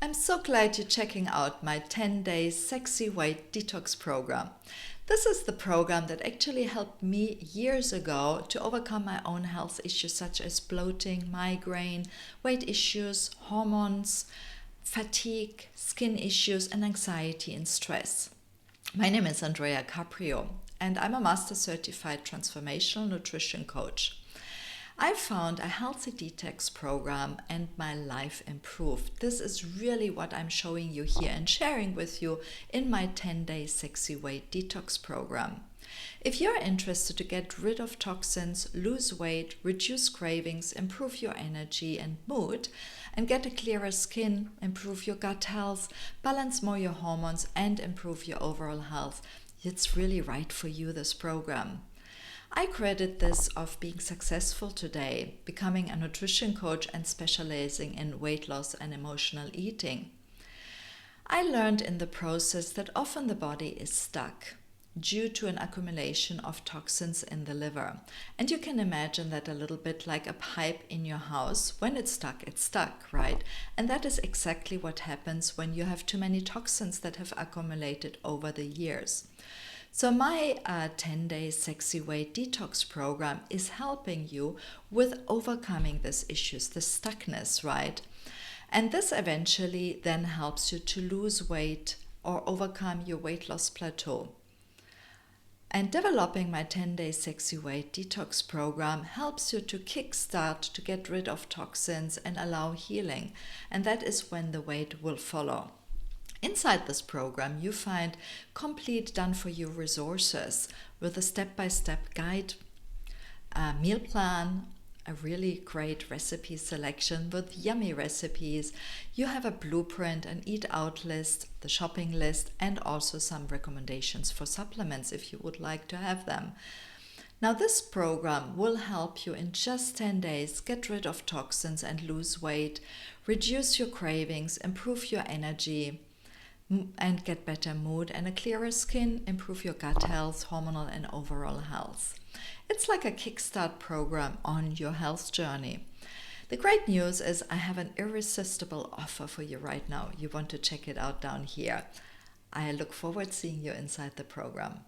I'm so glad you're checking out my 10-day sexy weight detox program. This is the program that actually helped me years ago to overcome my own health issues such as bloating, migraine, weight issues, hormones, fatigue, skin issues, and anxiety and stress. My name is Andrea Caprio, and I'm a Master Certified Transformational Nutrition Coach. I found a healthy detox program and my life improved. This is really what I'm showing you here and sharing with you in my 10-day sexy weight detox program. If you're interested to get rid of toxins, lose weight, reduce cravings, improve your energy and mood, and get a clearer skin, improve your gut health, balance more your hormones, and improve your overall health, it's really right for you, this program. I credit this of being successful today, becoming a nutrition coach and specializing in weight loss and emotional eating. I learned in the process that often the body is stuck due to an accumulation of toxins in the liver. And you can imagine that a little bit like a pipe in your house. When it's stuck, right? And that is exactly what happens when you have too many toxins that have accumulated over the years. So my 10-day sexy weight detox program is helping you with overcoming these issues, the stuckness, right? And this eventually then helps you to lose weight or overcome your weight loss plateau. And developing my 10-day sexy weight detox program helps you to kickstart to get rid of toxins and allow healing. And that is when the weight will follow. Inside this program, you find complete done-for-you resources with a step-by-step guide, a meal plan, a really great recipe selection with yummy recipes. You have a blueprint, an eat-out list, the shopping list, and also some recommendations for supplements if you would like to have them. Now, this program will help you in just 10 days get rid of toxins and lose weight, reduce your cravings, improve your energy, and get better mood and a clearer skin, improve your gut health, hormonal and overall health. It's like a kickstart program on your health journey. The great news is I have an irresistible offer for you right now. You want to check it out down here. I look forward to seeing you inside the program.